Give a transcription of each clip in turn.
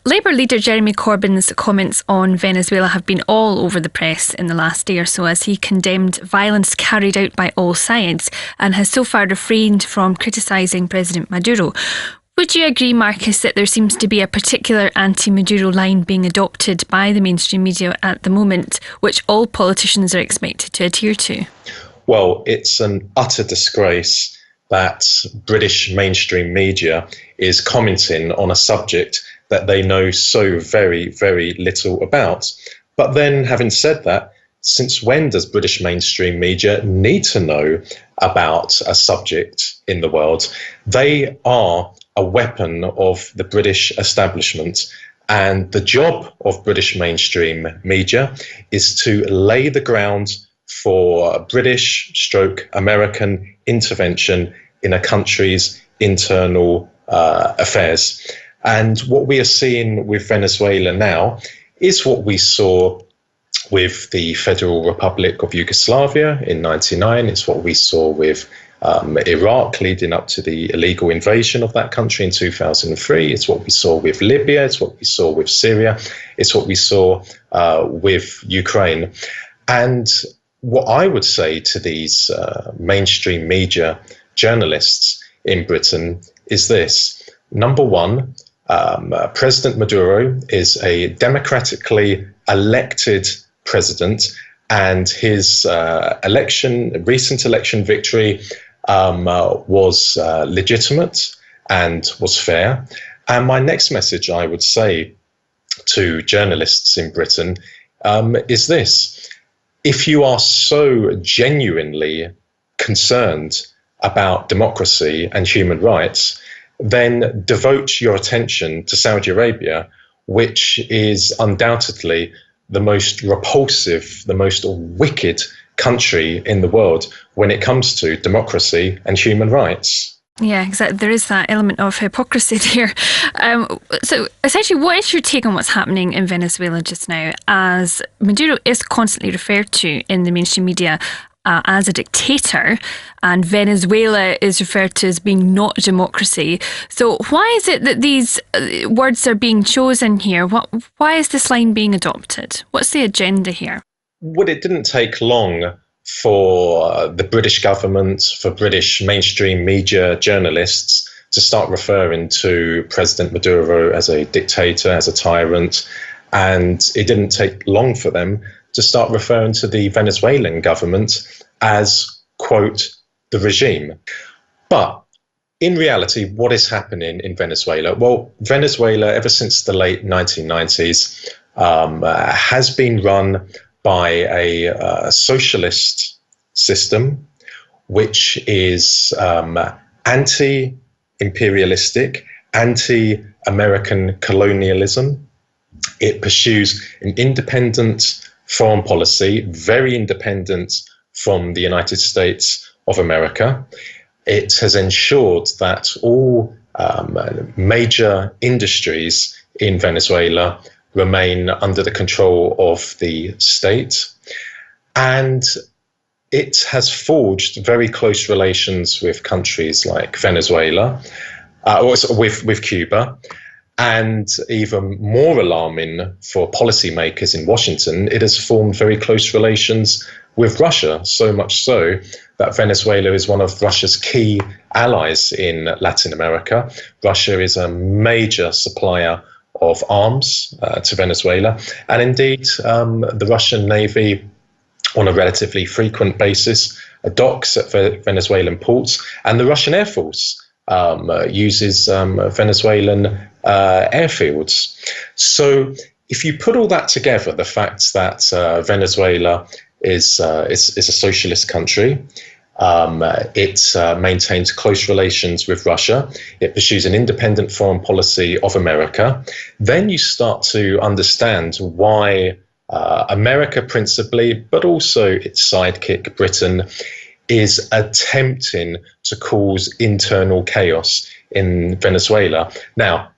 Labour leader Jeremy Corbyn's comments on Venezuela have been all over the press in the last day or so as he condemned violence carried out by all sides and has so far refrained from criticising President Maduro. Would you agree, Marcus, that there seems to be a particular anti-Maduro line being adopted by the mainstream media at the moment, which all politicians are expected to adhere to? Well, it's an utter disgrace that British mainstream media is commenting on a subject that they know so very, very little about. But then, having said that, since when does British mainstream media need to know about a subject in the world? They are a weapon of the British establishment. And the job of British mainstream media is to lay the ground for British/American intervention in a country's internal affairs. And what we are seeing with Venezuela now is what we saw with the Federal Republic of Yugoslavia in 1999. It's what we saw with Iraq leading up to the illegal invasion of that country in 2003. It's what we saw with Libya. It's what we saw with Syria. It's what we saw with Ukraine. And what I would say to these mainstream media journalists in Britain is this. Number one, President Maduro is a democratically elected president, and his recent election victory was legitimate and was fair. And my next message I would say to journalists in Britain is this. If you are so genuinely concerned about democracy and human rights, then devote your attention to Saudi Arabia, which is undoubtedly the most repulsive, the most wicked country in the world when it comes to democracy and human rights. Yeah, exactly. There is that element of hypocrisy there. So essentially, what is your take on what's happening in Venezuela just now, as Maduro is constantly referred to in the mainstream media as a dictator, and Venezuela is referred to as being not a democracy? So why is it that these words are being chosen here? Why is this line being adopted? What's the agenda here? Well, it didn't take long for the British government, for British mainstream media journalists to start referring to President Maduro as a dictator, as a tyrant. And it didn't take long for them to start referring to the Venezuelan government as, quote, the regime. But in reality, what is happening in Venezuela? Well, Venezuela, ever since the late 1990s, has been run by a socialist system, which is anti-imperialistic, anti-American colonialism. It pursues an independent foreign policy, very independent from the United States of America. It has ensured that all major industries in Venezuela remain under the control of the state. And it has forged very close relations with countries like Venezuela, with Cuba. And even more alarming for policymakers in Washington, it has formed very close relations with Russia, so much so that Venezuela is one of Russia's key allies in Latin America. Russia is a major supplier of arms to Venezuela. And indeed, the Russian Navy, on a relatively frequent basis, docks at Venezuelan ports, and the Russian Air Force uses Venezuelan airfields. So if you put all that together, the fact that Venezuela is a socialist country, it maintains close relations with Russia, it pursues an independent foreign policy of America, then you start to understand why America principally, but also its sidekick Britain, is attempting to cause internal chaos in Venezuela. Now,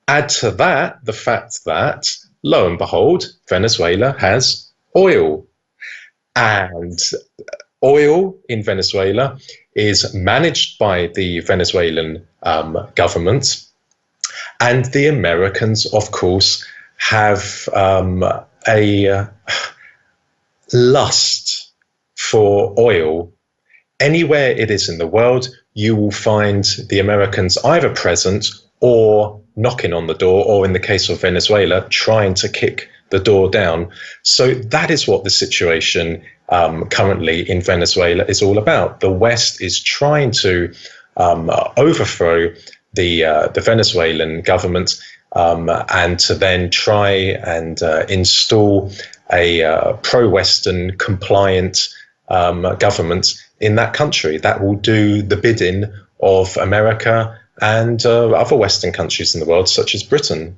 add to that the fact that, lo and behold, Venezuela has oil. And oil in Venezuela is managed by the Venezuelan government. And the Americans, of course, have a lust for oil. Anywhere it is in the world, you will find the Americans either present or knocking on the door, or in the case of Venezuela, trying to kick the door down. So that is what the situation currently in Venezuela is all about. The West is trying to overthrow the Venezuelan government and to then try and install a pro-Western compliant government in that country that will do the bidding of America and other Western countries in the world, such as Britain.